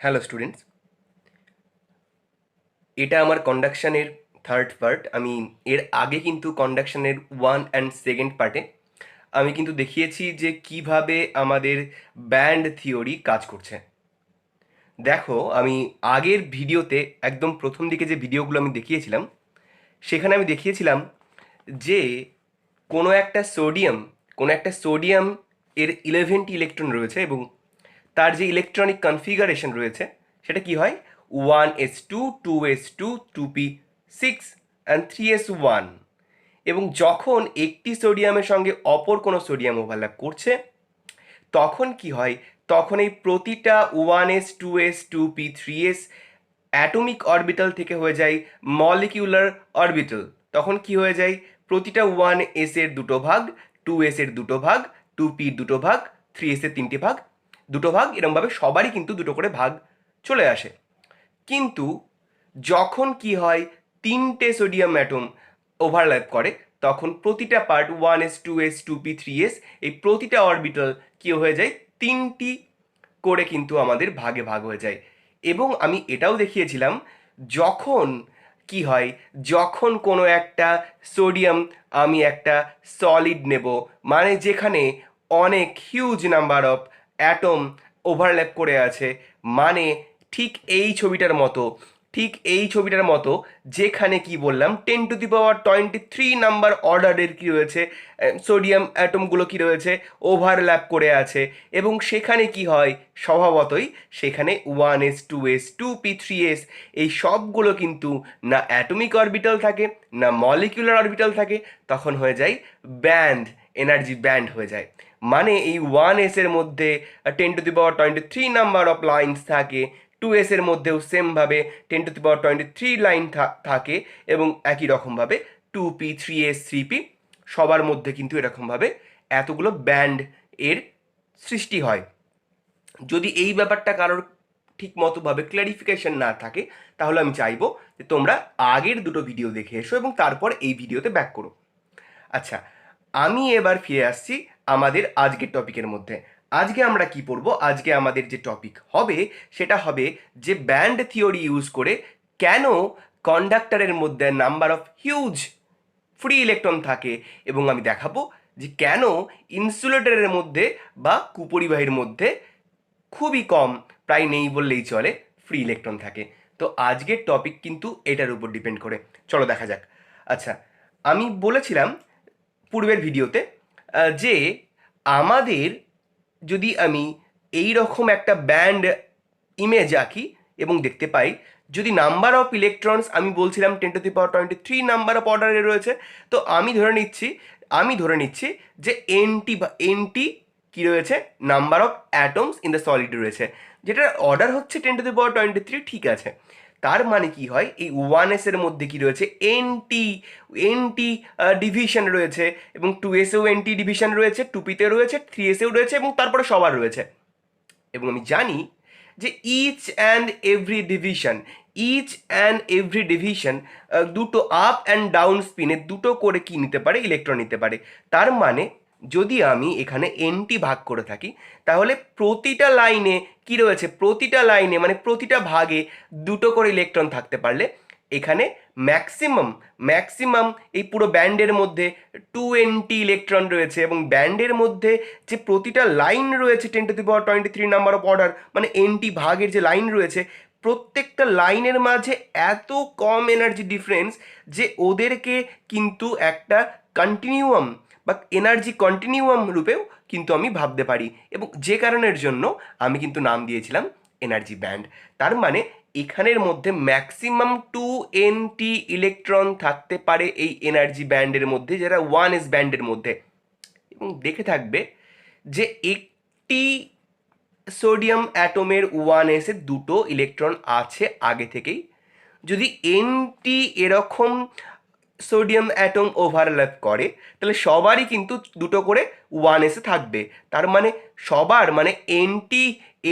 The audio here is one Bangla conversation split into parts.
হ্যালো স্টুডেন্টস, এটা আমার কন্ডাকশানের থার্ড পার্ট। আমি এর আগে কিন্তু কন্ডাকশানের 1 and 2nd পার্টে আমি কিন্তু দেখিয়েছি যে কিভাবে আমাদের ব্যান্ড থিওরি কাজ করছে। দেখো, আমি আগের ভিডিওতে একদম প্রথম দিকে যে ভিডিওগুলো আমি দেখিয়েছিলাম সেখানে আমি দেখিয়েছিলাম যে কোনো একটা সোডিয়াম এর 11টি ইলেকট্রন রয়েছে এবং তার যে ইলেকট্রনিক কনফিগারেশন রয়েছে সেটা কি হয় 1s2 2s2 2p6 and 3s1। এবং যখন একটি সোডিয়ামের সঙ্গে অপর কোনো সোডিয়াম ওভারল্যাপ করছে তখন কি হয়, তখন এই প্রতিটা 1s 2s 2p 3s atomic orbital থেকে হয়ে যায় মলিকিউলার অরবিটাল। তখন কি হয়ে যায়, প্রতিটা 1s এর দুটো ভাগ, 2s এর দুটো ভাগ, 2p দুটো ভাগ, 3s এর তিনটে ভাগ, দুটো ভাগ, এরমভাবে সবারই কিন্তু দুটো করে ভাগ চলে আসে। কিন্তু যখন কি হয়, তিনটে সোডিয়াম অ্যাটম ওভারল্যাপ করে তখন প্রতিটা part 1s 2s 2p 3s এই প্রতিটা অরবিটাল কি হয়ে যায়, তিনটি করে কিন্তু আমাদের ভাগে ভাগ হয়ে যায়। এবং আমি এটাও দেখিয়েছিলাম যখন কি হয়, যখন কোনো একটা সোডিয়াম আমি একটা সলিড নেব, মানে যেখানে অনেক huge number of atom overlap করে আছে, মানে ঠিক এই ছবিটার মতো, যেখানে কি বললাম 10⁻23 নাম্বার অর্ডারের কি রয়েছে, সোডিয়াম অ্যাটমগুলো কি রয়েছে, ওভারল্যাপ করে আছে। এবং সেখানে কি হয়, স্বভাবতই সেখানে 1s 2s 2p 3s এই সবগুলো কিন্তু না অ্যাটমিক অরবিটাল থাকে না মলিকিউলার অরবিটাল থাকে, তখন হয়ে যায় ব্যান্ড, এনার্জি ব্যান্ড হয়ে যায়। মানে এই 1s এর মধ্যে 10⁻23 নাম্বার অফ লাইন্স থাকে, 2s এর মধ্যেও সেমভাবে 10⁻23 লাইন থাকে, এবং একই রকমভাবে 2p 3s 3p সবার মধ্যে কিন্তু এরকমভাবে এতগুলো ব্যান্ড এর সৃষ্টি হয়। যদি এই ব্যাপারটা কারোর ঠিক মতোভাবে ক্ল্যারিফিকেশন না থাকে তাহলে আমি চাইবো যে তোমরা আগের দুটো ভিডিও দেখে এসো এবং তারপর এই ভিডিওতে ব্যাক করো। আচ্ছা, আমি এবার ফিরে আসছি আমাদের আজকের টপিকের মধ্যে। আজকে আমরা কি পড়বো, আজকে আমাদের যে টপিক হবে সেটা হবে যে ব্যান্ড থিওরি ইউজ করে কেন কন্ডাক্টরের মধ্যে number of huge free electron থাকে, এবং আমি দেখাবো যে কেন ইনসুলেটরের মধ্যে বা কুপরিবাহীর মধ্যে খুবই কম, প্রায় নেই বললেই চলে, ফ্রি ইলেকট্রন থাকে। তো আজকের টপিক কিন্তু এটার উপর ডিপেন্ড করে। চলো দেখা যাক। আচ্ছা, আমি বলেছিলাম পূর্বের ভিডিওতে যে আমাদের যদি আমি এই রকম একটা ব্যান্ড ইমেজ আঁকি এবং দেখতে পাই যদি নাম্বার অফ ইলেকট্রনস আমি বলছিলাম 10⁻23 নাম্বার অফ অর্ডারে রয়েছে, তো আমি ধরে নিচ্ছি যে এনটি কি রয়েছে, number of atoms in the solid রয়েছে, যেটার অর্ডার হচ্ছে 10⁻23, ঠিক আছে। তার মানে কি হয়, এই 1s এর মধ্যে কি রয়েছে, এনটি এনটি ডিভিশন রয়েছে, এবং 2s-এও এনটি ডিভিশন রয়েছে, 2p-তে রয়েছে, 3s-এও রয়েছে, এবং তারপরে সবার রয়েছে। এবং আমি জানি যে ইচ অ্যান্ড এভরি ডিভিশন দুটো আপ অ্যান্ড ডাউন স্পিনে দুটো করে কি নিতে পারে, ইলেকট্রন নিতে পারে। তার মানে যদি আমি এখানে এনটি ভাগ করে থাকি তাহলে প্রতিটা লাইনে কি রয়েছে, প্রতিটা লাইনে মানে প্রতিটা ভাগে দুটো করে ইলেকট্রন থাকতে পারলে এখানে ম্যাক্সিমাম ম্যাক্সিমাম এই পুরো ব্যান্ডের মধ্যে 2 NT ইলেকট্রন রয়েছে, এবং ব্যান্ডের মধ্যে যে প্রতিটা লাইন রয়েছে 10⁻23 নাম্বার অফ অর্ডার, মানে এনটি ভাগের যে লাইন রয়েছে, প্রত্যেকটা লাইনের মাঝে এত কম এনার্জি ডিফারেন্স যে ওদেরকে কিন্তু একটা কন্টিনিউয়াম বা এনার্জি কন্টিনিউয়াম রূপেও কিন্তু আমি ভাবতে পারি, এবং যে কারণের জন্য আমি কিন্তু নাম দিয়েছিলাম এনার্জি ব্যান্ড। তার মানে এখানের মধ্যে ম্যাক্সিমাম 2 NT ইলেকট্রন থাকতে পারে এই এনার্জি ব্যান্ডের মধ্যে, যারা 1s ব্যান্ডের মধ্যে। এবং দেখে থাকবে যে একটি সোডিয়াম অ্যাটমের 1s এ দুটো ইলেকট্রন আছে আগে থেকেই। যদি এনটি এরকম সোডিয়াম অ্যাটম ওভারল্যাপ করে তাহলে সবারই কিন্তু দুটো করে 1s এ থাকবে। তার মানে সবার মানে এনটি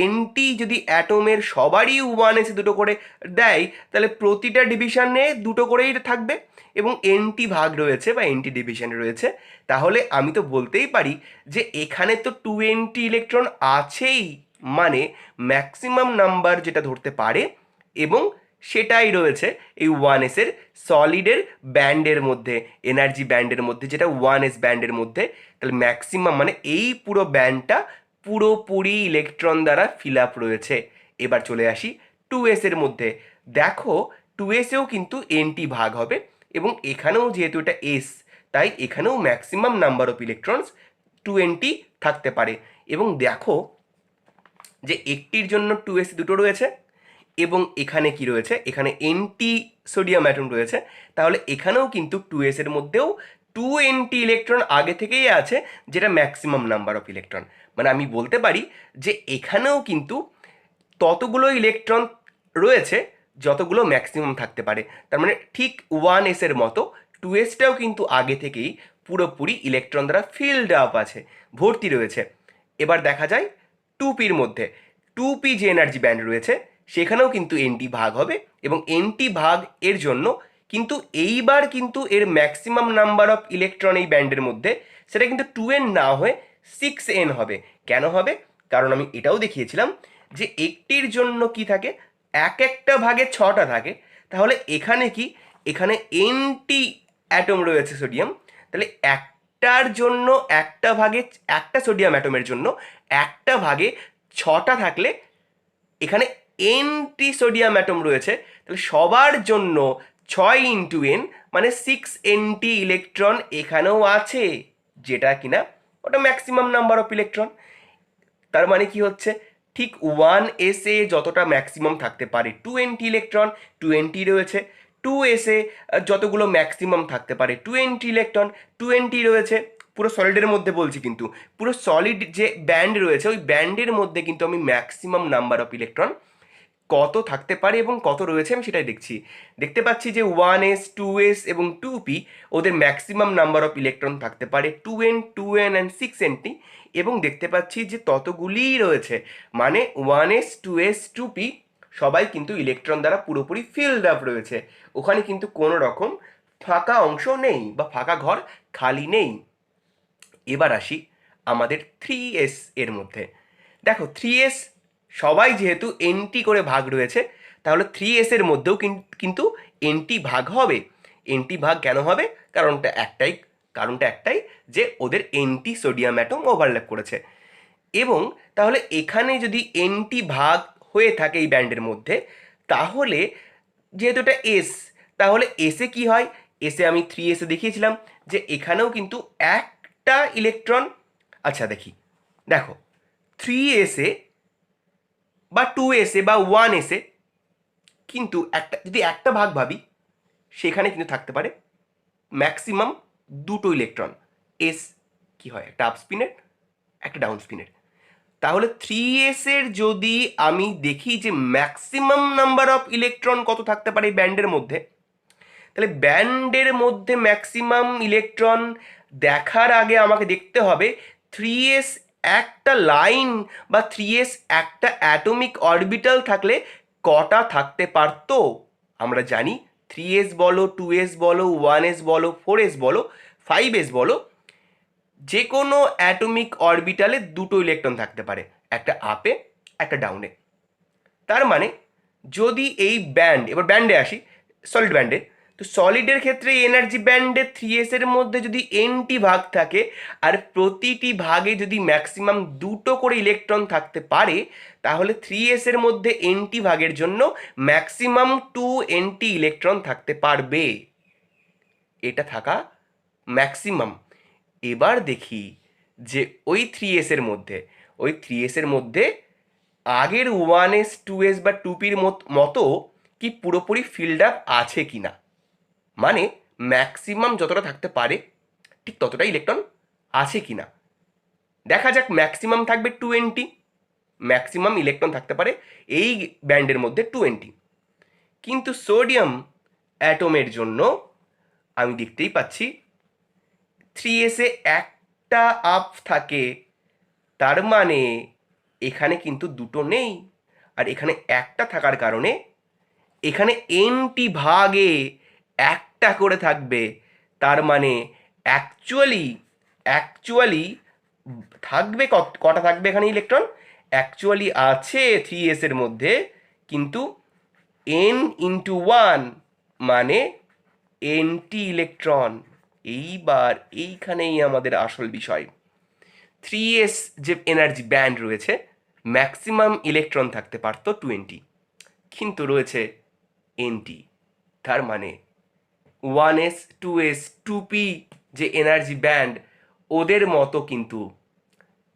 এনটি যদি অ্যাটমের সবারই 1s এ দুটো করে দেয় তাহলে প্রতিটা ডিভিশনে দুটো করেই থাকবে, এবং এনটি ভাগ রয়েছে বা এনটি ডিভিশন রয়েছে। তাহলে আমি তো বলতেই পারি যে এখানে তো 2 NT ইলেকট্রন আছেই, মানে ম্যাক্সিমাম নাম্বার যেটা ধরতে পারে, এবং সেটাই রয়েছে এই 1s-এর সলিডের ব্যান্ডের মধ্যে, এনার্জি ব্যান্ডের মধ্যে, যেটা 1s ব্যান্ডের মধ্যে। তাহলে ম্যাক্সিমাম মানে এই পুরো ব্যান্ডটা পুরোপুরি ইলেকট্রন দ্বারা ফিল আপ রয়েছে। এবার চলে আসি 2s-এর মধ্যে। দেখো 2s-এও কিন্তু এনটি ভাগ হবে, এবং এখানেও যেহেতু এটা এস, তাই এখানেও ম্যাক্সিমাম নাম্বার অফ ইলেকট্রনস 20 থাকতে পারে। এবং দেখো যে একটির জন্য 2s দুটো রয়েছে, এবং এখানে কি রয়েছে, এখানে এনটি সোডিয়াম অ্যাটম রয়েছে। তাহলে এখানেও কিন্তু 2s-এর মধ্যেও 2 NT ইলেকট্রন আগে থেকেই আছে, যেটা ম্যাক্সিমাম নাম্বার অফ ইলেকট্রন। মানে আমি বলতে পারি যে এখানেও কিন্তু ততগুলো ইলেকট্রন রয়েছে যতগুলো ম্যাক্সিমাম থাকতে পারে। তার মানে ঠিক 1s-এর মতো 2s-টাও কিন্তু আগে থেকেই পুরোপুরি ইলেকট্রন দ্বারা ফিল্ড আপ আছে, ভর্তি রয়েছে। এবার দেখা যায় 2p-র মধ্যে 2p যে এনার্জি ব্যান্ড রয়েছে সেখানেও কিন্তু এনটি ভাগ হবে, এবং এনটি ভাগ এর জন্য কিন্তু এইবার কিন্তু এর ম্যাক্সিমাম নাম্বার অফ ইলেকট্রন এই ব্যান্ডের মধ্যে সেটা কিন্তু 2n না হয়ে 6n হবে। কেন হবে? কারণ আমি এটাও দেখিয়েছিলাম যে একটির জন্য কি থাকে, এক একটা ভাগে 6টা থাকে। তাহলে এখানে কি, এখানে এনটি অ্যাটম রয়েছে সোডিয়াম, তাহলে একটার জন্য একটা ভাগে, একটা সোডিয়াম অ্যাটমের জন্য একটা ভাগে 6টা থাকলে এখানে এনটি সোডিয়াম অ্যাটম রয়েছে, তাহলে সবার জন্য 6 × n মানে 6 NT ইলেকট্রন এখানেও আছে, যেটা কিনা ওটা ম্যাক্সিমাম নাম্বার অফ ইলেকট্রন। তার মানে কি হচ্ছে, ঠিক 1s-এ যতটা ম্যাক্সিমাম থাকতে পারে 2 NT ইলেকট্রন, 2 NT রয়েছে। 2s-এ যতগুলো ম্যাক্সিমাম থাকতে পারে 2 NT ইলেকট্রন, 2 NT রয়েছে। পুরো সলিডের মধ্যে বলছি, কিন্তু পুরো সলিড যে ব্যান্ড রয়েছে ওই ব্যান্ডের মধ্যে কিন্তু আমি ম্যাক্সিমাম নাম্বার অফ ইলেকট্রন কত থাকতে পারে এবং কত রয়েছে আমি সেটাই দেখছি। দেখতে পাচ্ছি যে 1s, 2s এবং 2p ওদের ম্যাক্সিমাম নাম্বার অফ ইলেকট্রন থাকতে পারে 2n, 2n অ্যান্ড 6nt, এবং দেখতে পাচ্ছি যে ততগুলিই রয়েছে, মানে 1s, 2s, 2p সবাই কিন্তু ইলেকট্রন দ্বারা পুরোপুরি ফিল্ড আপ রয়েছে। ওখানে কিন্তু কোনো রকম ফাঁকা অংশ নেই বা ফাঁকা ঘর খালি নেই। এবার আসি আমাদের 3s এর মধ্যে। দেখো 3s সবাই যেহেতু এনটি করে ভাগ রয়েছে, তাহলে 3s-এর মধ্যেও কিন্তু এনটি ভাগ হবে। এনটি ভাগ কেন হবে? কারণটা একটাই যে ওদের এনটি সোডিয়াম অ্যাটম ওভারল্যাপ করেছে। এবং তাহলে এখানে যদি এনটি ভাগ হয়ে থাকে এই ব্যান্ডের মধ্যে, তাহলে যেহেতু এটা এস, তাহলে এসে কি হয়, এসে আমি 3s-এ দেখিয়েছিলাম যে এখানেও কিন্তু একটা ইলেকট্রন। আচ্ছা দেখো 3s-এ বা 2s-এ বা 1s-এ কিন্তু একটা, যদি একটা ভাগ ভাবি, সেখানে কিন্তু থাকতে পারে ম্যাক্সিমাম দুটো ইলেকট্রন। এস কি হয়, একটা আপ স্পিনের, একটা ডাউন স্পিনের। তাহলে 3s-এর যদি আমি দেখি যে ম্যাক্সিমাম নাম্বার অফ ইলেকট্রন কত থাকতে পারে এই ব্যান্ডের মধ্যে, তাহলে ব্যান্ডের মধ্যে ম্যাক্সিমাম ইলেকট্রন দেখার আগে আমাকে দেখতে হবে 3s একটা লাইন বা 3s একটা অ্যাটমিক অরবিটাল থাকলে কটা থাকতে পারতো। আমরা জানি 3s বলো, 2s বলো, 1s বলো, 4s বলো, 5s বলো, যে কোনো অ্যাটমিক অরবিটালে দুটো ইলেকট্রন থাকতে পারে, একটা আপে একটা ডাউনে। তার মানে যদি এই ব্যান্ড, এবার ব্যান্ডে আসি, সলিড ব্যান্ডে, তো সলিডের ক্ষেত্রে এনার্জি ব্যান্ডে 3s-এর মধ্যে যদি এনটি ভাগ থাকে আর প্রতিটি ভাগে যদি ম্যাক্সিমাম দুটো করে ইলেকট্রন থাকতে পারে, তাহলে 3s-এর মধ্যে এনটি ভাগের জন্য ম্যাক্সিমাম 2 NT ইলেকট্রন থাকতে পারবে। এটা থাকা ম্যাক্সিমাম। এবার দেখি যে ওই 3s-এর মধ্যে আগের 1s, 2s বা 2p-র মতো কি পুরোপুরি ফিল্ড আপ আছে কি না, মানে ম্যাক্সিমাম যতটা থাকতে পারে ঠিক ততটা ইলেকট্রন আছে কি না। দেখা যাক, ম্যাক্সিমাম থাকবে 2 NT, ম্যাক্সিমাম ইলেকট্রন থাকতে পারে এই ব্যান্ডের মধ্যে 2 NT। কিন্তু সোডিয়াম অ্যাটমের জন্য আমি দেখতেই পাচ্ছি 3s-এ একটা আপ থাকে, তার মানে এখানে কিন্তু দুটো নেই, আর এখানে একটা থাকার কারণে এখানে এনটি ভাগে একটা করে থাকবে। তার মানে অ্যাকচুয়ালি থাকবে কটা থাকবে এখানে ইলেকট্রন, অ্যাকচুয়ালি আছে 3s এর মধ্যে, কিন্তু n×1 মানে এনটি ইলেকট্রন। এইবার এইখানেই আমাদের আসল বিষয়। 3s যে এনার্জি ব্যান্ড রয়েছে, ম্যাক্সিমাম ইলেকট্রন থাকতে পারতো 20, কিন্তু রয়েছে এনটি। তার মানে 1s 2s 2p যে এনার্জি ব্যান্ড, ওদের মতো কিন্তু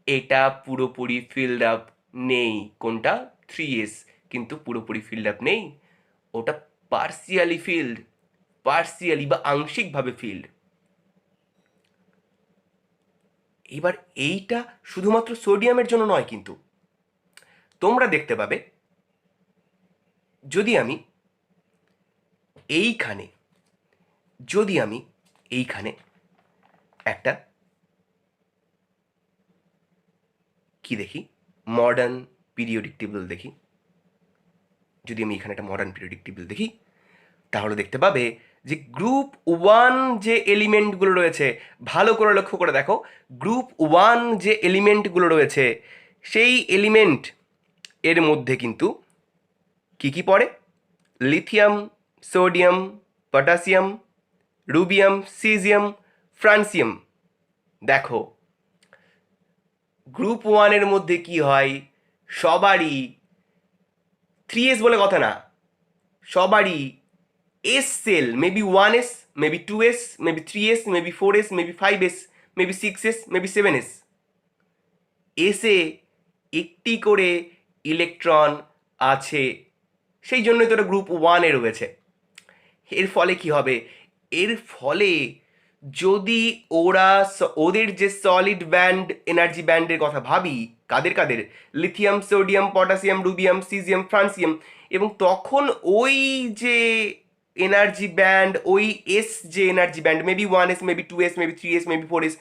এটা পুরোপুরি ফিল্ড আপ নেই। কোনটা? 3s কিন্তু পুরোপুরি ফিল্ড আপ নেই, ওটা পার্সিয়ালি ফিল্ড, পার্সিয়ালি বা আংশিকভাবে ফিল্ড। এবার এইটা শুধুমাত্র সোডিয়ামের জন্য নয়, কিন্তু তোমরা দেখতে পাবে যদি আমি এইখানে যদি আমি এইখানে একটা কি দেখি, মডার্ন পিরিয়ডিক টেবিল দেখি, যদি আমি এখানে একটা মডার্ন পিরিয়ডিক টেবিল দেখি, তাহলে দেখতে পাবে যে গ্রুপ 1 যে এলিমেন্টগুলো রয়েছে, ভালো করে লক্ষ্য করে দেখো, গ্রুপ 1 যে এলিমেন্টগুলো রয়েছে, সেই এলিমেন্ট এর মধ্যে কিন্তু কি কি পড়ে? Lithium, sodium, potassium, rubidium, caesium, francium. দেখো গ্রুপ 1-এর মধ্যে কি হয়, সবারই 3s বলে কথা না, সবারই s shell, maybe 1s, maybe 2s, maybe 3s, maybe 4s, maybe 5s, maybe 6s, maybe 7s, এসে একটি করে ইলেকট্রন আছে, সেই জন্যই তো গ্রুপ 1-এ রয়েছে। এর ফলে কি হবে? এর ফলে যদি ওদের যে সলিড ব্যান্ড এনার্জি ব্যান্ডের কথা ভাবি, কাদের কাদের? Lithium, sodium, potassium, rubidium, caesium, francium, এবং তখন ওই যে এনার্জি ব্যান্ড, ওই এস যে energy band, maybe 1s, maybe 2s, maybe 3s, maybe 4s,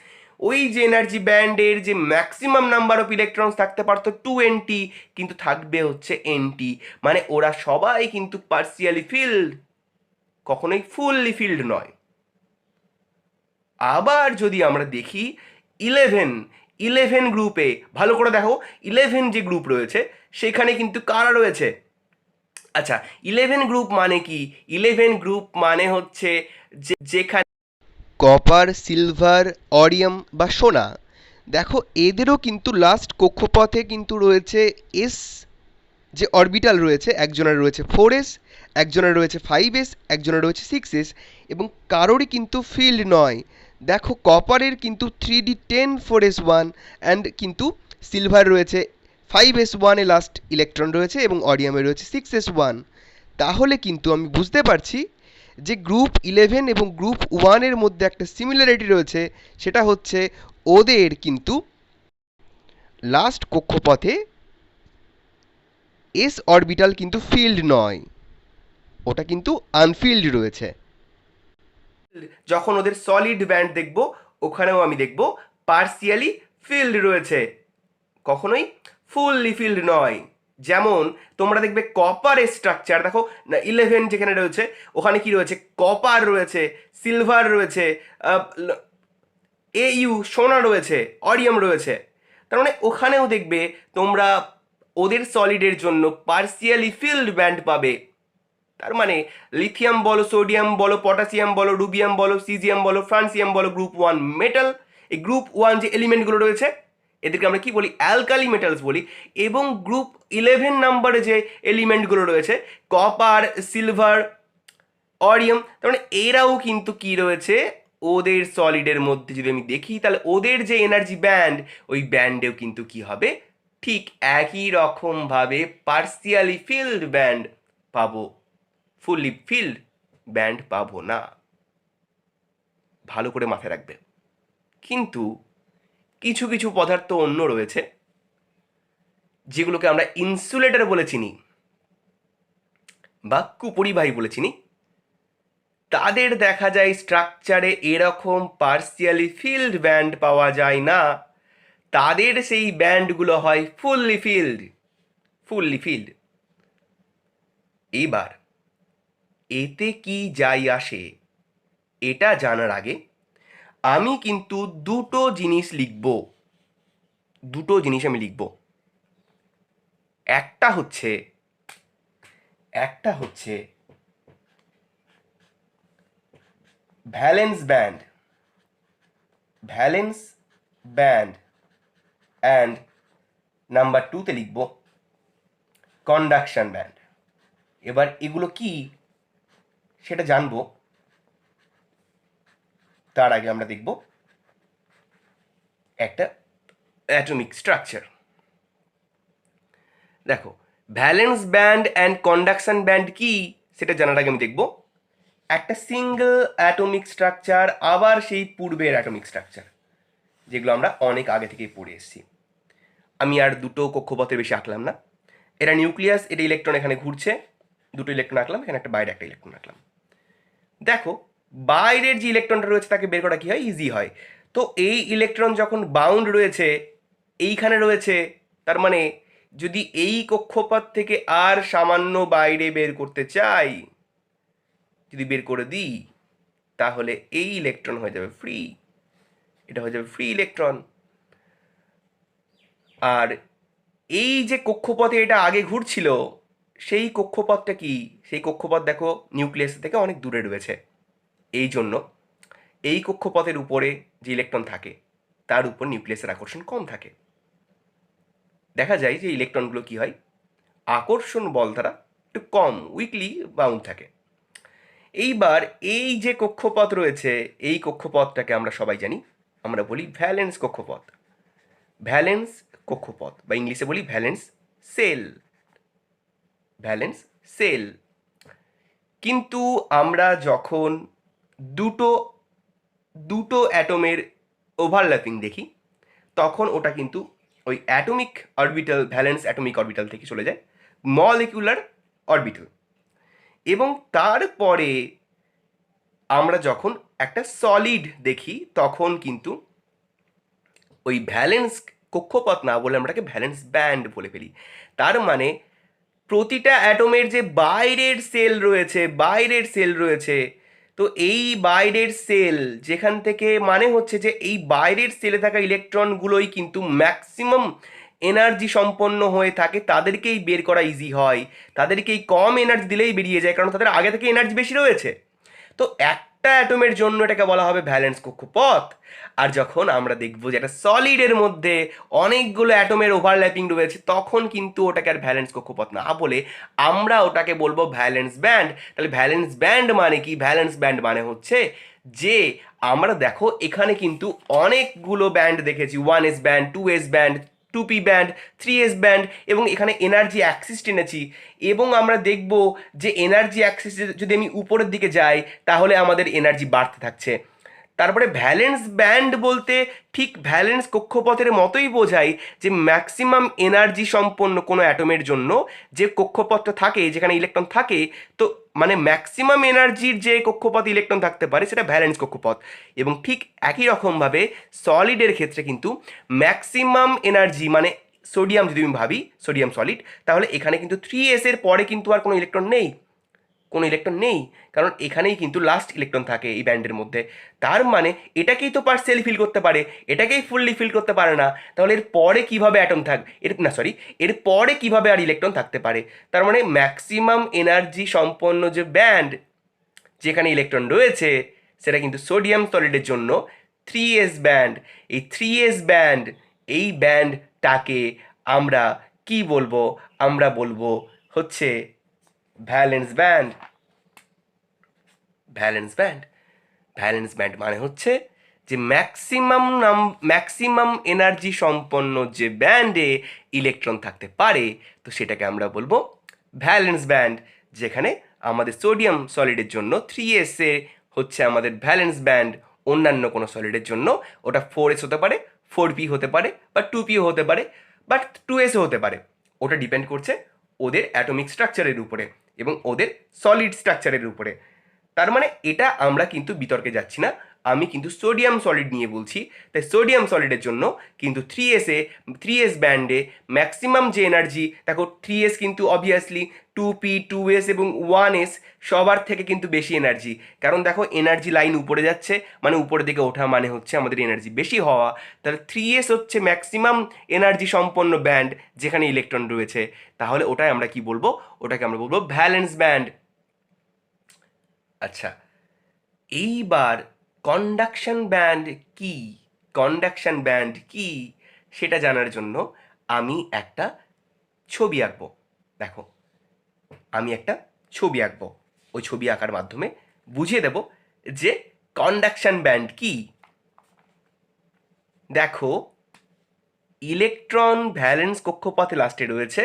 ওই যে এনার্জি ব্যান্ডের যে ম্যাক্সিমাম নাম্বার অফ ইলেকট্রনস থাকতে পারতো 2nt, কিন্তু থাকবে হচ্ছে nt। মানে ওরা সবাই কিন্তু পার্সিয়ালি ফিল্ড, কখনোই ফুললি ফিল্ড নয়। আবার যদি আমরা দেখি 11 গ্রুপে, ভালো করে দেখো 11 যে গ্রুপ রয়েছে সেখানে কিন্তু কারা রয়েছে? আচ্ছা, 11 গ্রুপ মানে কি? 11 গ্রুপ মানে হচ্ছে যেখানে কপার, সিলভার, অরিয়াম বা সোনা। দেখো এদেরও কিন্তু লাস্ট কক্ষপথে কিন্তু রয়েছে এস যে অরবিটাল রয়েছে, একজনের রয়েছে 4s, একজনের রয়েছে 5s, একজনের রয়েছে 6s, এবং কারোরই কিন্তু ফিল্ড নয়। দেখো কপারের কিন্তু 3d10 4s1, অ্যান্ড কিন্তু সিলভার রয়েছে 5s1-এ লাস্ট ইলেকট্রন রয়েছে, এবং অরিয়ামে রয়েছে 6s1। তাহলে কিন্তু আমি বুঝতে পারছি যে গ্রুপ 11 এবং গ্রুপ 1-এর মধ্যে একটা সিমিলারিটি রয়েছে, সেটা হচ্ছে ওদের কিন্তু লাস্ট কক্ষপথে এস অরবিটাল কিন্তু ফিল্ড নয়, ওটা কিন্তু আনফিল্ড রয়েছে। যখন ওদের সলিড ব্যান্ড দেখব, ওখানেও আমি দেখব পার্সিয়ালি ফিল্ড রয়েছে, কখনোই ফুললি ফিল্ড নয়। যেমন তোমরা দেখবে কপারের স্ট্রাকচার দেখো না, 11 যেখানে রয়েছে ওখানে কি রয়েছে? কপার রয়েছে, সিলভার রয়েছে, এইউ সোনা রয়েছে, অরিয়াম রয়েছে। তার মানে ওখানেও দেখবে তোমরা ওদের সলিডের জন্য পার্সিয়ালি ফিল্ড ব্যান্ড পাবে। তার মানে লিথিয়াম বলো, সোডিয়াম বলো, পটাশিয়াম বলো, রুবিয়াম বলো, সিজিয়াম বলো, ফ্রান্সিয়াম বলো, গ্রুপ 1 মেটাল, এই গ্রুপ 1 যে এলিমেন্টগুলো রয়েছে এদেরকে আমরা কি বলি? অ্যালকালি মেটালস বলি। এবং গ্রুপ 11 নাম্বারে যে এলিমেন্টগুলো রয়েছে, কপার, সিলভার, অরিয়াম, তার মানে এরাও কিন্তু কি রয়েছে? ওদের সলিডের মধ্যে যদি আমি দেখি, তাহলে ওদের যে এনার্জি ব্যান্ড, ওই ব্যান্ডেও কিন্তু কি হবে? ঠিক একই রকমভাবে পার্সিয়ালি ফিল্ড ব্যান্ড পাবো, ফুললি ফিল্ড ব্যান্ড পাবো না। ভালো করে মাথায় রাখবে। কিন্তু কিছু কিছু পদার্থ অন্য রয়েছে যেগুলোকে আমরা ইনসুলেটর বলে চিনি বা কুপরিবাহী বলে চিনি, তাদের দেখা যায় স্ট্রাকচারে এরকম পার্সিয়ালি ফিল্ড ব্যান্ড পাওয়া যায় না, তাদের সেই ব্যান্ডগুলো হয় ফুললি ফিল্ড, ফুললি ফিল্ড। এবার এতে কি যাই আসে এটা জানার আগে আমি কিন্তু দুটো জিনিস লিখব, দুটো জিনিস আমি লিখব। একটা হচ্ছে ভ্যালেন্স ব্যান্ড অ্যান্ড নাম্বার 2তে লিখব কন্ডাকশন ব্যান্ড। এবার এগুলো কি সেটা জানবো, তার আগে আমরা দেখব একটা অ্যাটমিক স্ট্রাকচার। দেখো, valence band and conduction band কি সেটা জানার আগে আমি দেখব একটা সিঙ্গেল অ্যাটমিক স্ট্রাকচার, আবার সেই পূর্বের অ্যাটমিক স্ট্রাকচার যেগুলো আমরা অনেক আগে থেকেই পড়ে এসেছি। আমি আর দুটো কক্ষপথের বেশি আঁকলাম না। এটা নিউক্লিয়াস, এটা ইলেকট্রন এখানে ঘুরছে, দুটো ইলেকট্রন আঁকলাম, এখানে একটা বাইরে একটা ইলেকট্রন আঁকলাম। দেখো, বাইরের যে ইলেকট্রনটা রয়েছে তাকে বের করা কি হয়, ইজি হয়। তো এই ইলেকট্রন যখন বাউন্ড রয়েছে, এইখানে রয়েছে, তার মানে যদি এই কক্ষপথ থেকে আর সামান্য বাইরে বের করতে চাই, যদি বের করে দিই, তাহলে এই ইলেকট্রন হয়ে যাবে ফ্রি, এটা হয়ে যাবে ফ্রি ইলেকট্রন। আর এই যে কক্ষপথে এটা আগে ঘুরছিল, সেই কক্ষপথটা কি, সেই কক্ষপথ দেখো নিউক্লিয়াস থেকে অনেক দূরে রয়েছে। এই জন্য এই কক্ষপথের উপরে যে ইলেকট্রন থাকে তার উপর নিউক্লিয়াসের আকর্ষণ কম থাকে। দেখা যায় যে ইলেকট্রনগুলো কি হয়, আকর্ষণ বল দ্বারা একটু কম উইকলি বাউন্ড থাকে। এইবার এই যে কক্ষপথ রয়েছে, এই কক্ষপথটাকে আমরা সবাই জানি, আমরা বলি ভ্যালেন্স কক্ষপথ। ভ্যালেন্স কক্ষপথ বা ইংলিশে বলি ভ্যালেন্স সেল। কিন্তু আমরা যখন দুটো দুটো অ্যাটমের ওভারল্যাপিং দেখি, তখন ওটা কিন্তু ওই atomic orbital, valence atomic orbital থেকে চলে যায় মলিকুলার অরবিটাল। এবং তারপরে আমরা যখন একটা সলিড দেখি, তখন কিন্তু ওই ভ্যালেন্স কক্ষপথ না বলে আমরাকে ভ্যালেন্স ব্যান্ড বলে ফেলি। তার মানে প্রতিটা অ্যাটমের যে বাইরের সেল রয়েছে, তো এই বাইরের সেল যেখান থেকে, মানে হচ্ছে যে এই বাইরের সেলে থাকা ইলেকট্রনগুলোই কিন্তু ম্যাক্সিমাম এনার্জি সম্পন্ন হয়ে থাকে, তাদেরকেই বের করা ইজি হয়, তাদেরকেই কম এনার্জি দিলেই বেরিয়ে যায়, কারণ তাদের আগে থেকে এনার্জি বেশি রয়েছে। তো একটা অ্যাটমের জন্য এটাকে বলা হবে ভ্যালেন্স কক্ষপথ। আর যখন আমরা দেখবো যে একটা সলিডের মধ্যে অনেকগুলো অ্যাটমের ওভারল্যাপিং রয়েছে, তখন কিন্তু ওটাকে আর ভ্যালেন্স কক্ষপথ না বলে আমরা ওটাকে বলবো ভ্যালেন্স ব্যান্ড। তাহলে ভ্যালেন্স ব্যান্ড মানে কি? ভ্যালেন্স ব্যান্ড মানে হচ্ছে যে আমরা দেখো এখানে কিন্তু অনেকগুলো ব্যান্ড দেখেছি, 1s band, 2s band, 2p band, 3s band, এবং এখানে এনার্জি অ্যাক্সিস টেনেছি। এবং আমরা দেখব যে এনার্জি অ্যাক্সিস যদি আমি উপরের দিকে যাই, তাহলে আমাদের এনার্জি বাড়তে থাকছে। তারপরে ভ্যালেন্স ব্যান্ড বলতে ঠিক ভ্যালেন্স কক্ষপথের মতোই বোঝায় যে ম্যাক্সিমাম এনার্জি সম্পন্ন কোনো অ্যাটমের জন্য যে কক্ষপথটা থাকে, যেখানে ইলেকট্রন থাকে, তো মানে ম্যাক্সিমাম এনার্জির যে কক্ষপথ ইলেকট্রন থাকতে পারে সেটা ভ্যালেন্স কক্ষপথ। এবং ঠিক একই রকমভাবে সলিডের ক্ষেত্রে কিন্তু ম্যাক্সিমাম এনার্জি, মানে সোডিয়াম যদি আমি ভাবি, সোডিয়াম সলিড, তাহলে এখানে কিন্তু 3s এর পরে কিন্তু আর কোনো ইলেকট্রন নেই, কারণ এখানেই কিন্তু লাস্ট ইলেকট্রন থাকে এই ব্যান্ডের মধ্যে। তার মানে এটাকেই তো পার্সিয়ালি ফিল করতে পারে, এটাকেই ফুললি ফিল করতে পারে না, তাহলে এর পরে কিভাবে অ্যাটম থাকবে, এর পরে কিভাবে আর ইলেকট্রন থাকতে পারে? তার মানে ম্যাক্সিমাম এনার্জি সম্পন্ন যে ব্যান্ড যেখানে ইলেকট্রন রয়েছে, সেটা কিন্তু সোডিয়াম সলিডের জন্য 3s ব্যান্ড। এই 3s ব্যান্ড, এই ব্যান্ডটাকে আমরা কি বলবো? আমরা বলবো হচ্ছে ভ্যালেন্স ব্যান্ড। ভ্যালেন্স ব্যান্ড মানে হচ্ছে যে ম্যাক্সিমাম এনার্জি সম্পন্ন যে ব্যান্ডে ইলেকট্রন থাকতে পারে, তো সেটাকে আমরা বলবো ভ্যালেন্স ব্যান্ড। যেখানে আমাদের সোডিয়াম সলিডের জন্য 3s এ হচ্ছে আমাদের ভ্যালেন্স ব্যান্ড, অন্যান্য কোনো সলিডের জন্য ওটা 4s হতে পারে, 4p হতে পারে, বা 2pও হতে পারে, বাট 2s হতে পারে। ওটা ডিপেন্ড করছে ওদের অ্যাটমিক স্ট্রাকচারের উপরে এবং ওদের সলিড স্ট্রাকচারের উপরে। তার মানে এটা আমরা কিন্তু বিতর্কে যাচ্ছি না, আমি কিন্তু সোডিয়াম সলিড নিয়ে বলছি। তাই সোডিয়াম সলিডের জন্য কিন্তু 3s ব্যান্ডে ম্যাক্সিমাম যে এনার্জি, দেখো 3s কিন্তু অবভিয়াসলি 2p 2s এবং 1s সবার থেকে কিন্তু বেশি এনার্জি, কারণ দেখো এনার্জি লাইন উপরে যাচ্ছে, মানে উপরের দিকে ওঠা মানে হচ্ছে আমাদের এনার্জি বেশি হওয়া। তাহলে 3s হচ্ছে ম্যাক্সিমাম এনার্জি সম্পন্ন ব্যান্ড যেখানে ইলেকট্রন রয়েছে। তাহলে ওটাই আমরা কি বলবো? ওটাকে আমরা বলবো ভ্যালেন্স ব্যান্ড। আচ্ছা, এইবার কন্ডাকশন ব্যান্ড কি? কন্ডাকশন ব্যান্ড কি সেটা জানার জন্য আমি একটা ছবি আঁকবো। দেখো, আমি একটা ছবি আঁকবো, ওই ছবি আঁকার মাধ্যমে বুঝিয়ে দেব যে কন্ডাকশন ব্যান্ড কি। দেখো, ইলেকট্রন ভ্যালেন্স কক্ষপথে লাস্টে রয়েছে,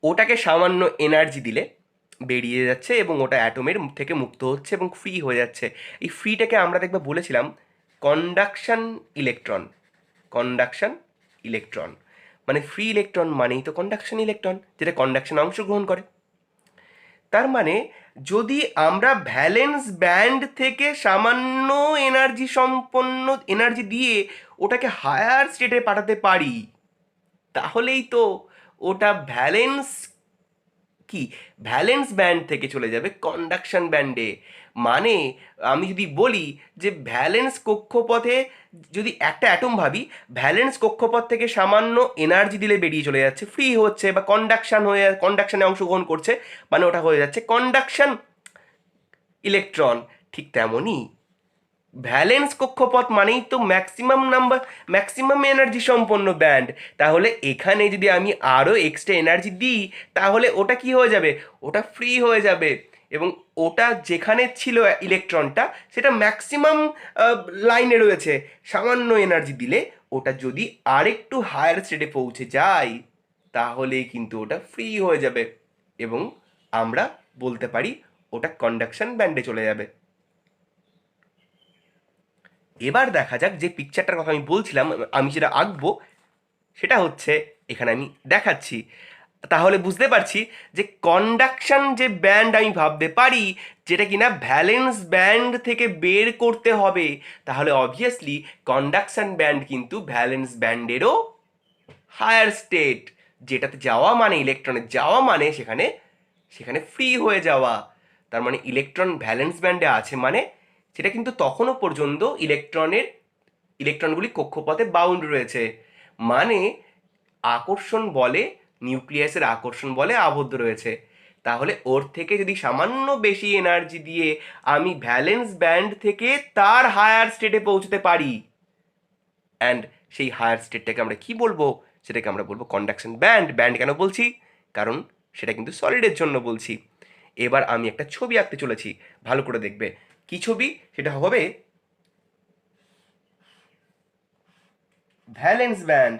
ওটাকে সামান্য এনার্জি দিলে বেরিয়ে যাচ্ছে এবং ওটা অ্যাটমের থেকে মুক্ত হচ্ছে এবং ফ্রি হয়ে যাচ্ছে। এই ফ্রিটাকে আমরা দেখবে বলেছিলাম কন্ডাকশন ইলেকট্রন। কন্ডাকশন ইলেকট্রন মানে ফ্রি ইলেকট্রন মানেই তো কন্ডাকশন ইলেকট্রন, যেটা কন্ডাকশনে অংশগ্রহণ করে। তার মানে যদি আমরা ভ্যালেন্স ব্যান্ড থেকে সামান্য এনার্জি সম্পন্ন এনার্জি দিয়ে ওটাকে হায়ার স্টেটে পাঠাতে পারি, তাহলেই তো ওটা ভ্যালেন্স কি ভ্যালেন্স ব্যান্ড থেকে চলে যাবে কন্ডাকশন ব্যান্ডে। মানে আমি যদি বলি যে ভ্যালেন্স কক্ষপথে যদি একটা অ্যাটম ভাবি, ভ্যালেন্স কক্ষপথ থেকে সামান্য এনার্জি দিলে বেরিয়ে চলে যাচ্ছে, ফ্রি হচ্ছে বা কন্ডাকশনে অংশগ্রহণ করছে, মানে ওটা হয়ে যাচ্ছে কন্ডাকশন ইলেকট্রন। ঠিক তেমনই ভ্যালেন্স কক্ষপথ মানেই তো ম্যাক্সিমাম এনার্জি সম্পন্ন ব্যান্ড। তাহলে এখানে যদি আমি আরও এক্সট্রা এনার্জি দিই তাহলে ওটা কি হয়ে যাবে? ওটা ফ্রি হয়ে যাবে এবং ওটা যেখানে ছিল ইলেকট্রনটা সেটা ম্যাক্সিমাম লাইনে রয়েছে। সামান্য এনার্জি দিলে ওটা যদি আরেকটু হায়ার স্টেটে পৌঁছে যায় তাহলেই কিন্তু ওটা ফ্রি হয়ে যাবে এবং আমরা বলতে পারি ওটা কন্ডাকশন ব্যান্ডে চলে যাবে। এবার দেখা যাক যে পিকচারটার কথা আমি বলছিলাম, আমি যেটা আঁকবো সেটা হচ্ছে এখানে আমি দেখাচ্ছি। তাহলে বুঝতে পারছি যে কন্ডাকশন যে ব্যান্ড আমি ভাবতে পারি যেটা কিনা ভ্যালেন্স ব্যান্ড থেকে বের করতে হবে, তাহলে অবভিয়াসলি কন্ডাকশন ব্যান্ড কিন্তু ভ্যালেন্স ব্যান্ডেরও হায়ার স্টেট, যেটাতে যাওয়া মানে ইলেকট্রনের যাওয়া মানে সেখানে সেখানে ফ্রি হয়ে যাওয়া। তার মানে ইলেকট্রন ভ্যালেন্স ব্যান্ডে আছে মানে সেটা কিন্তু তখনও পর্যন্ত ইলেকট্রনগুলি কক্ষপথে বাউন্ড রয়েছে, মানে আকর্ষণ বলে নিউক্লিয়াসের আকর্ষণ বলে আবদ্ধ রয়েছে। তাহলে ওর থেকে যদি সামান্য বেশি এনার্জি দিয়ে আমি ভ্যালেন্স ব্যান্ড থেকে তার হায়ার স্টেটে পৌঁছতে পারি, অ্যান্ড সেই হায়ার স্টেটটাকে আমরা কি বলবো? সেটাকে আমরা বলবো কন্ডাকশন ব্যান্ড। ব্যান্ড কেন বলছি? কারণ সেটা কিন্তু সলিডের জন্য বলছি। এবার আমি একটা ছবি আঁকতে চলেছি, ভালো করে দেখবে কি ছবি সেটা হবে valence band.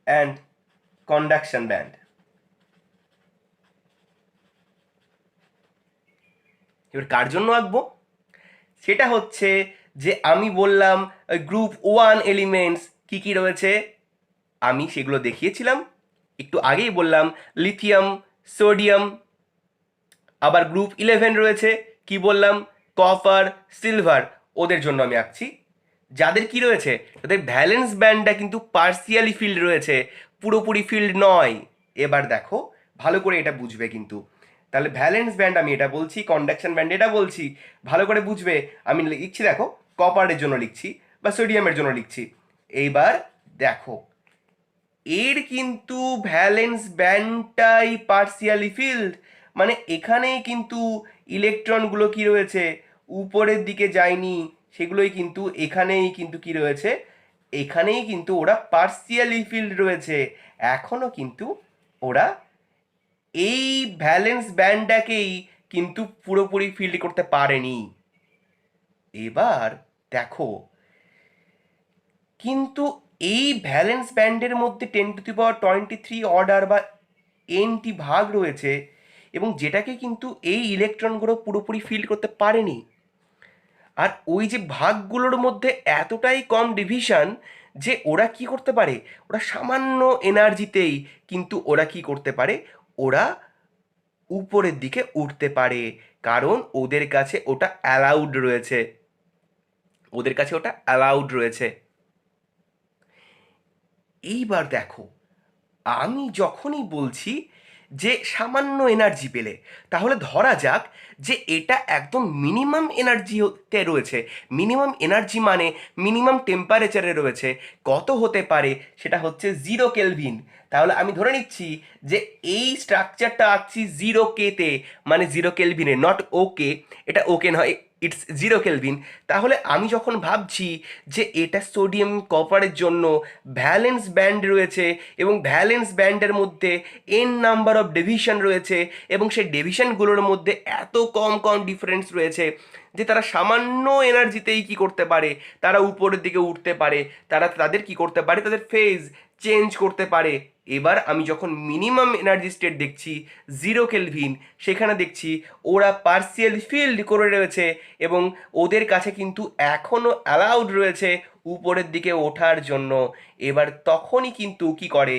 And conduction band. এবার কার জন্য আঁকবো? সেটা হচ্ছে যে আমি বললাম গ্রুপ 1 এলিমেন্টস কি কি রয়েছে আমি সেগুলো দেখিয়েছিলাম একটু আগেই বললাম, লিথিয়াম, সোডিয়াম। আবার গ্রুপ 11 রয়েছে, কি বললাম? Copper, silver. ওদের জন্য আমি আঁকছি। যাদের কি রয়েছে, তাদের ভ্যালেন্স ব্যান্ডটা কিন্তু পার্সিয়ালি ফিল্ড রয়েছে, পুরোপুরি ফিল্ড নয়। এবার দেখো ভালো করে এটা বুঝবে কিন্তু। তাহলে ভ্যালেন্স ব্যান্ড আমি এটা বলছি, কন্ডাকশন ব্যান্ড এটা বলছি, ভালো করে বুঝবে। আমি লিখছি, দেখো কপারের জন্য লিখছি বা সোডিয়ামের জন্য লিখছি। এইবার দেখো এর কিন্তু ভ্যালেন্স ব্যান্ডটাই পার্সিয়ালি ফিল্ড, মানে এখানেই কিন্তু ইলেকট্রনগুলো কি রয়েছে, উপরের দিকে যায়নি, সেগুলোই কিন্তু এখানেই কিন্তু কি রয়েছে, এখানেই কিন্তু ওরা পার্সিয়ালি ফিল্ড রয়েছে। এখনো কিন্তু ওরা এই ভ্যালেন্স ব্যান্ডটাকেই কিন্তু পুরোপুরি ফিল্ড করতে পারেনি। এবার দেখো কিন্তু এই ভ্যালেন্স ব্যান্ডের মধ্যে 10⁻23 অর্ডার বা এনটি ভাগ রয়েছে এবং যেটাকে কিন্তু এই ইলেকট্রনগুলো পুরোপুরি ফিল করতে পারেনি। আর ওই যে ভাগগুলোর মধ্যে এতটাই কম ডিভিশন যে ওরা কি করতে পারে, ওরা সামান্য এনার্জিতেই কিন্তু ওরা কি করতে পারে, ওরা উপরের দিকে উঠতে পারে, কারণ ওদের কাছে ওটা অ্যালাউড রয়েছে, ওদের কাছে ওটা অ্যালাউড রয়েছে। এইবার দেখো, আমি যখনই বলছি যে সামান্য এনার্জি পেলে, তাহলে ধরা যাক যে এটা একদম মিনিমাম এনার্জিতে রয়েছে। মিনিমাম এনার্জি মানে মিনিমাম টেম্পারেচারে রয়েছে। কত হতে পারে, সেটা হচ্ছে 0 কেলভিন। তাহলে আমি ধরে নিচ্ছি যে এই স্ট্রাকচারটা আঁকছি 0 কেতে, মানে 0 কেলভিনে, নট ওকে, এটা ওকে নয়, ইটস 0 কেলভিন। তাহলে আমি যখন ভাবছি যে এটা সোডিয়াম কপারের জন্য ভ্যালেন্স ব্যান্ড রয়েছে, এবং ভ্যালেন্স ব্যান্ডের মধ্যে এন নাম্বার অফ ডিভিশন রয়েছে, এবং সেই ডিভিশনগুলোর মধ্যে এত কম কম ডিফারেন্স রয়েছে যে তারা সামান্য এনার্জিতেই কি করতে পারে, তারা উপরের দিকে উঠতে পারে, তারা তাদের কি করতে পারে, তাদের ফেজ চেঞ্জ করতে পারে। এবার আমি যখন মিনিমাম এনার্জি স্টেট দেখছি 0 কেলভিন, সেখানে দেখছি ওরা পার্সিয়াল ফিল্ড করে রয়েছে, এবং ওদের কাছে কিন্তু এখনও অ্যালাউড রয়েছে উপরের দিকে ওঠার জন্য। এবার তখনই কিন্তু কি করে,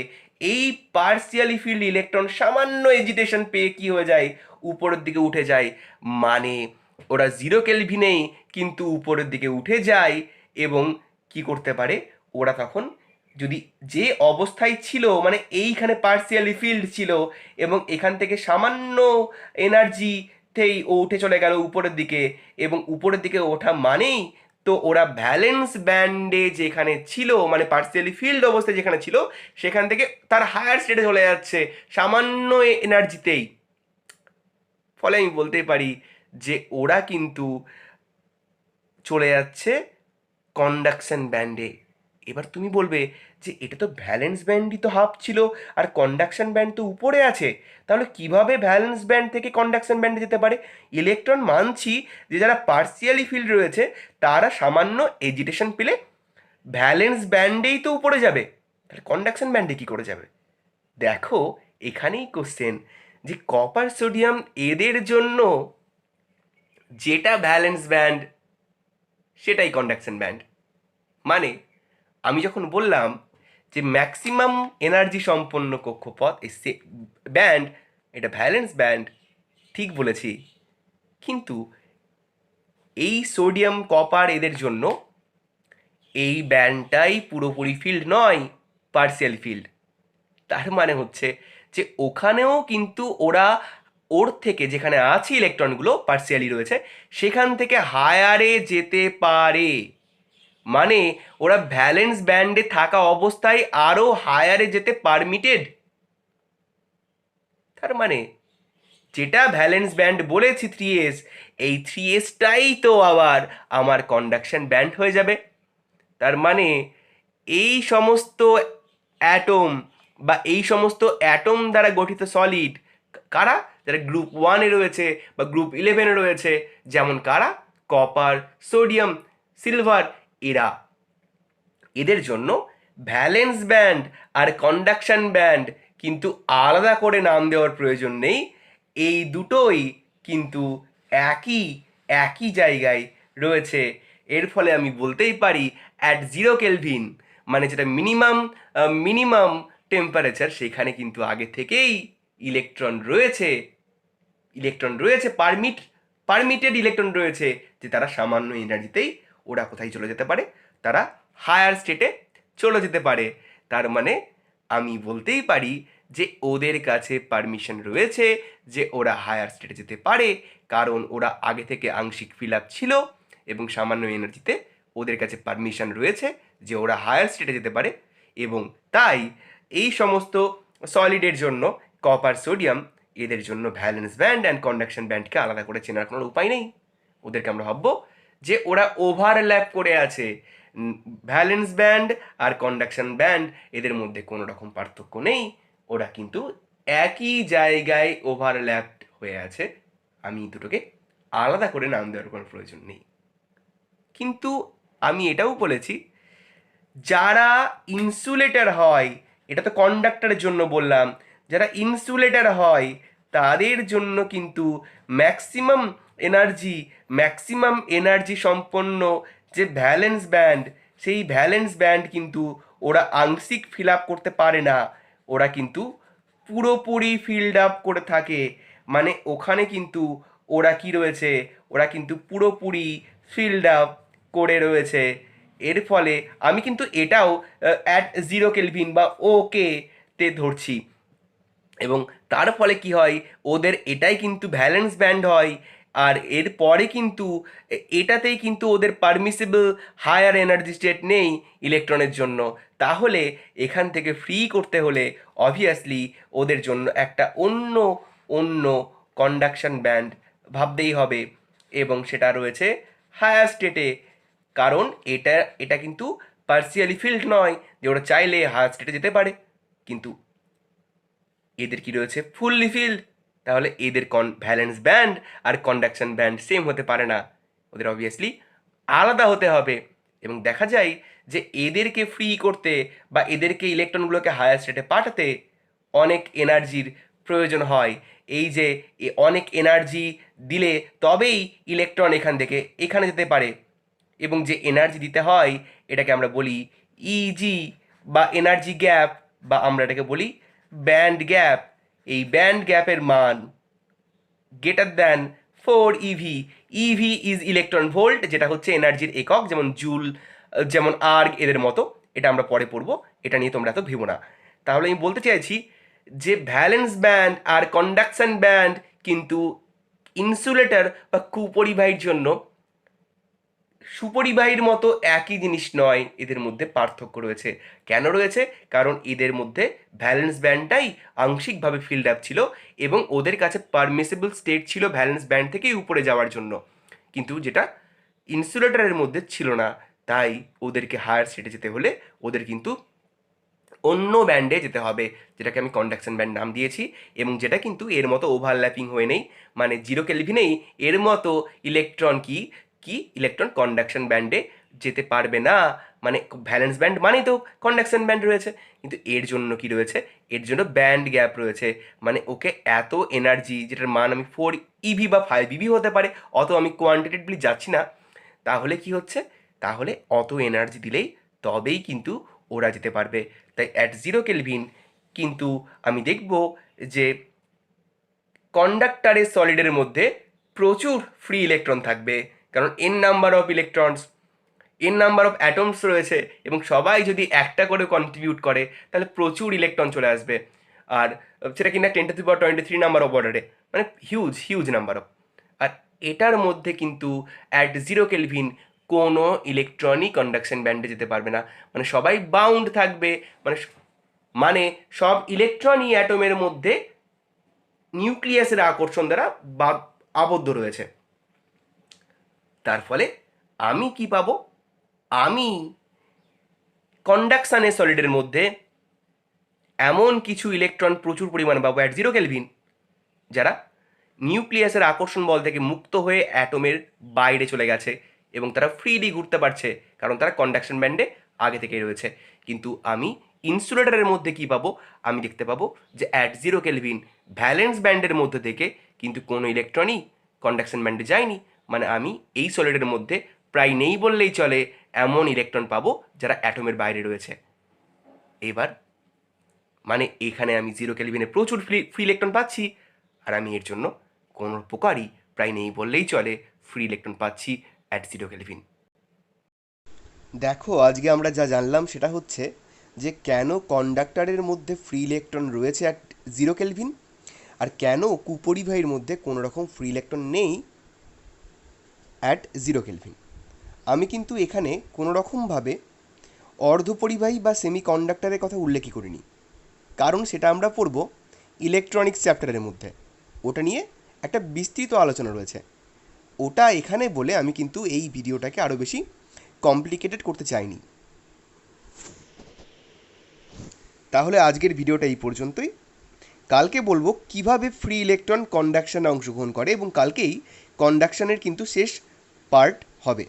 এই পার্সিয়ালি ফিল্ড ইলেকট্রন সামান্য এজিটেশন পেয়ে কি হয়ে যায়, উপরের দিকে উঠে যায়। মানে ওরা 0 কেলভিনেই কিন্তু উপরের দিকে উঠে যায়, এবং কি করতে পারে, ওরা তখন যদি যে অবস্থায় ছিল, মানে এইখানে পার্সিয়ালি ফিল্ড ছিল, এবং এখান থেকে সামান্য এনার্জিতেই ও উঠে চলে গেল উপরের দিকে, এবং উপরের দিকে ওঠা মানেই তো ওরা ভ্যালেন্স ব্যান্ডে যেখানে ছিল, মানে পার্সিয়ালি ফিল্ড অবস্থায় যেখানে ছিল, সেখান থেকে তার হায়ার স্টেটে চলে যাচ্ছে সামান্য এনার্জিতেই। ফলে আমি বলতেই পারি যে ওরা কিন্তু চলে যাচ্ছে কন্ডাকশন ব্যান্ডে। এবার তুমি বলবে যে এটা তো ভ্যালেন্স ব্যান্ডই তো হাফ ছিল, আর কন্ডাকশন ব্যান্ড তো উপরে আছে, তাহলে কিভাবে ভ্যালেন্স ব্যান্ড থেকে কন্ডাকশন ব্যান্ডে যেতে পারে? ইলেকট্রন মানছি যে যারা পার্সিয়ালি ফিল্ড রয়েছে তারা সামান্য এজিটেশন পেলে ভ্যালেন্স ব্যান্ডেই তো উপরে যাবে, তাহলে কন্ডাকশন ব্যান্ডে কি করে যাবে? দেখো, এখানেই কোশ্চেন, যে কপার সোডিয়াম এদের জন্য যেটা ভ্যালেন্স ব্যান্ড সেটাই কন্ডাকশন ব্যান্ড। মানে আমি যখন বললাম যে ম্যাক্সিমাম এনার্জি সম্পন্ন কক্ষপথ ব্যান্ড, এটা ভ্যালেন্স ব্যান্ড, ঠিক বলেছি। কিন্তু এই সোডিয়াম কপার এদের জন্য এই ব্যান্ডটাই পুরোপুরি ফিল্ড নয়, পার্সিয়াল ফিল্ড। তার মানে হচ্ছে যে ওখানেও কিন্তু ওরা ওর থেকে, যেখানে আছে ইলেকট্রনগুলো পার্সিয়ালি রয়েছে, সেখান থেকে হায়ারে যেতে পারে। মানে ওরা ভ্যালেন্স ব্যান্ডে থাকা অবস্থায় আরও হায়ারে যেতে পারমিটেড। তার মানে যেটা ভ্যালেন্স ব্যান্ড বলেছি 3s, এই 3sটাই তো আবার আমার কন্ডাকশন ব্যান্ড হয়ে যাবে। তার মানে এই সমস্ত অ্যাটম, বা এই সমস্ত অ্যাটম দ্বারা গঠিত সলিড কারা, যারা গ্রুপ 1-এ রয়েছে বা গ্রুপ 11-এ রয়েছে, যেমন কারা, কপার, সোডিয়াম, সিলভার, এরা, এদের জন্য ভ্যালেন্স ব্যান্ড আর কন্ডাকশন ব্যান্ড কিন্তু আলাদা করে নাম দেওয়ার প্রয়োজন নেই। এই দুটোই কিন্তু একই একই জায়গায় রয়েছে। এর ফলে আমি বলতেই পারি অ্যাট 0 কেলভিন, মানে যেটা মিনিমাম মিনিমাম টেম্পারেচার, সেখানে কিন্তু আগে থেকেই ইলেকট্রন রয়েছে, ইলেকট্রন রয়েছে, পারমিটেড ইলেকট্রন রয়েছে, যে তারা সামান্য এনার্জিতেই ওরা কোথায় চলে যেতে পারে, তারা হায়ার স্টেটে চলে যেতে পারে। তার মানে আমি বলতেই পারি যে ওদের কাছে পারমিশন রয়েছে যে ওরা হায়ার স্টেটে যেতে পারে, কারণ ওরা আগে থেকে আংশিক ফিল আপ ছিল, এবং সামান্য এনার্জিতে ওদের কাছে পারমিশন রয়েছে যে ওরা হায়ার স্টেটে যেতে পারে। এবং তাই এই সমস্ত সলিডের জন্য, কপার, সোডিয়াম, এদের জন্য ভ্যালেন্স ব্যান্ড অ্যান্ড কন্ডাকশন ব্যান্ডকে আলাদা করে চেনার কোনো উপায় নেই। ওদেরকে আমরা ভাববো যে ওরা ওভারল্যাপ করে আছে। ভ্যালেন্স ব্যান্ড আর কন্ডাকশন ব্যান্ড এদের মধ্যে কোনো রকম পার্থক্য নেই, ওরা কিন্তু একই জায়গায় ওভারল্যাপ হয়ে আছে। আমি দুটোকে আলাদা করে নাম দেওয়ার কোনো প্রয়োজন নেই। কিন্তু আমি এটাও বলেছি, যারা ইনসুলেটর হয়, এটা তো কন্ডাক্টরের জন্য বললাম, যারা ইনসুলেটর হয় তাদের জন্য কিন্তু ম্যাক্সিমাম এনার্জি ম্যাক্সিমাম এনার্জি সম্পন্ন যে ভ্যালেন্স ব্যান্ড, সেই ভ্যালেন্স ব্যান্ড কিন্তু ওরা আংশিক ফিল আপ করতে পারে না, ওরা কিন্তু পুরোপুরি ফিল্ড আপ করে থাকে। মানে ওখানে কিন্তু ওরা কি রয়েছে, ওরা কিন্তু পুরোপুরি ফিল্ড আপ করে রয়েছে। এর ফলে আমি কিন্তু এটাও অ্যাট 0 কেলভিন বা ওকে তে ধরছি, এবং তার ফলে কি হয়, ওদের এটাই কিন্তু ভ্যালেন্স ব্যান্ড হয়। আর এর পরে কিন্তু এটাতেই কিন্তু ওদের পারমিসিবল হায়ার এনার্জি স্টেট নেই ইলেকট্রনের জন্য। তাহলে এখান থেকে ফ্রি করতে হলে অবভিয়াসলি ওদের জন্য একটা অন্য অন্য কন্ডাকশন ব্যান্ড ভাবতেই হবে, এবং সেটা রয়েছে হায়ার স্টেটে। কারণ এটা এটা কিন্তু পার্সিয়ালি ফিল্ড নয় যে ওরা চাইলে হায়ার স্টেটে যেতে পারে, কিন্তু এদের কি রয়েছে ফুললি ফিল্ড। তাহলে এদের ভ্যালেন্স ব্যান্ড আর কন্ডাকশন ব্যান্ড সেম হতে পারে না, ওদের অবভিয়াসলি আলাদা হতে হবে। এবং দেখা যায় যে এদেরকে ফ্রি করতে বা এদেরকে ইলেকট্রনগুলোকে হায়ার স্টেটে পাঠাতে অনেক এনার্জির প্রয়োজন হয়। এই যে অনেক এনার্জি দিলে তবেই ইলেকট্রন এখান থেকে এখানে যেতে পারে, এবং যে এনার্জি দিতে হয় এটাকে আমরা বলি ইজি বা এনার্জি গ্যাপ, বা আমরা এটাকে বলি ব্যান্ড গ্যাপ। এই ব্যান্ড গ্যাপের মান greater than 4 EV. EV is electron volt, যেটা হচ্ছে এনার্জির একক, যেমন জুল, যেমন আর্গ, এদের মতো। এটা আমরা পরে পড়বো, এটা নিয়ে তোমরা এত ভেবো না। তাহলে আমি বলতে চাইছি যে ভ্যালেন্স ব্যান্ড আর কন্ডাকশন ব্যান্ড কিন্তু ইনসুলেটর বা কুপরিবাহীর জন্য সুপরিবাহীর মতো একই জিনিস নয়, এদের মধ্যে পার্থক্য রয়েছে। কেন রয়েছে? কারণ এদের মধ্যে ভ্যালেন্স ব্যান্ডটাই আংশিকভাবে ফিল্ড আপ ছিল, এবং ওদের কাছে পারমিসিবল স্টেট ছিল ভ্যালেন্স ব্যান্ড থেকেই উপরে যাওয়ার জন্য, কিন্তু যেটা ইনসুলেটরের মধ্যে ছিল না। তাই ওদেরকে হায়ার স্টেটে যেতে হলে ওদের কিন্তু অন্য ব্যান্ডে যেতে হবে, যেটাকে আমি কন্ডাকশন ব্যান্ড নাম দিয়েছি, এবং যেটা কিন্তু এর মতো ওভারল্যাপিং হয়ে নেই। মানে 0 কেলভিনেই এর মতো ইলেকট্রন কি কি ইলেকট্রন কন্ডাকশন ব্যান্ডে যেতে পারবে না। মানে ভ্যালেন্স ব্যান্ড মানেই তো কন্ডাকশন ব্যান্ড রয়েছে, কিন্তু এর জন্য কি রয়েছে, এর জন্য ব্যান্ড গ্যাপ রয়েছে। মানে ওকে এত এনার্জি, যেটার মান আমি 4 ইভি বা 5 ইভি হতে পারে, অত আমি কোয়ান্টিটেটিভলি যাচ্ছি না। তাহলে কি হচ্ছে, তাহলে অত এনার্জি দিলেই তবেই কিন্তু ওরা যেতে পারবে। তাই অ্যাট 0 কেলভিন কিন্তু আমি দেখব যে কন্ডাক্টারের সলিডের মধ্যে প্রচুর ফ্রি ইলেকট্রন থাকবে, কারণ N number of electrons, N number of atoms রয়েছে, এবং সবাই যদি একটা করে কন্ট্রিবিউট করে তাহলে প্রচুর ইলেকট্রন চলে আসবে। আর সেটা কিনা 10⁻23 নাম্বার অফ অর্ডারে, মানে হিউজ হিউজ নাম্বার অফ। আর এটার মধ্যে কিন্তু অ্যাট 0 কেলভিন কোনো ইলেকট্রনই কন্ডাকশন ব্যান্ডে যেতে পারবে না, মানে সবাই বাউন্ড থাকবে। মানে মানে সব ইলেকট্রনই অ্যাটমের মধ্যে নিউক্লিয়াসের আকর্ষণ দ্বারা আবদ্ধ রয়েছে। তার ফলে আমি কি পাবো, আমি কন্ডাকশানের সলিডের মধ্যে এমন কিছু ইলেকট্রন প্রচুর পরিমাণে পাবো অ্যাট 0 কেলভিন, যারা নিউক্লিয়াসের আকর্ষণ বল থেকে মুক্ত হয়ে অ্যাটমের বাইরে চলে গেছে, এবং তারা ফ্রিলি ঘুরতে পারছে, কারণ তারা কন্ডাকশন ব্যান্ডে আগে থেকেই রয়েছে। কিন্তু আমি ইনসুলেটরের মধ্যে কি পাবো, আমি দেখতে পাবো যে অ্যাট 0 কেলভিন ভ্যালেন্স ব্যান্ডের মধ্যে থেকে কিন্তু কোনো ইলেকট্রনই কন্ডাকশন ব্যান্ডে যায়নি। মানে আমি এই সলিডের মধ্যে প্রায় নেই বললেই চলে এমন ইলেকট্রন পাবো যারা অ্যাটমের বাইরে রয়েছে। এবার মানে এখানে আমি 0 কেলভিনে প্রচুর ফ্রি ইলেকট্রন পাচ্ছি, আর আমি এর জন্য কোনো প্রকারই প্রায় নেই বললেই চলে ফ্রি ইলেকট্রন পাচ্ছি অ্যাট 0 কেলভিন। দেখো আজকে আমরা যা জানলাম সেটা হচ্ছে যে কেন কন্ডাক্টরের মধ্যে ফ্রি ইলেকট্রন রয়েছে অ্যাট 0 কেলভিন, আর কেন কুপরিবাহীর মধ্যে কোনো রকম ফ্রি ইলেকট্রন নেই অ্যাট 0 কেলভিন। আমি কিন্তু এখানে কোনো রকমভাবে অর্ধপরিবাহী বা সেমি কন্ডাক্টরের কথা উল্লেখই করিনি, কারণ সেটা আমরা পড়ব ইলেকট্রনিক্স চ্যাপ্টারের মধ্যে। ওটা নিয়ে একটা বিস্তৃত আলোচনা রয়েছে, ওটা এখানে বলে আমি কিন্তু এই ভিডিওটাকে আরও বেশি কমপ্লিকেটেড করতে চাইনি। তাহলে আজকের ভিডিওটা এই পর্যন্তই। কালকে বলবো কিভাবে ফ্রি ইলেকট্রন কন্ডাকশানে অংশগ্রহণ করে, এবং কালকেই কন্ডাকশানের কিন্তু শেষ পার্ট হবে।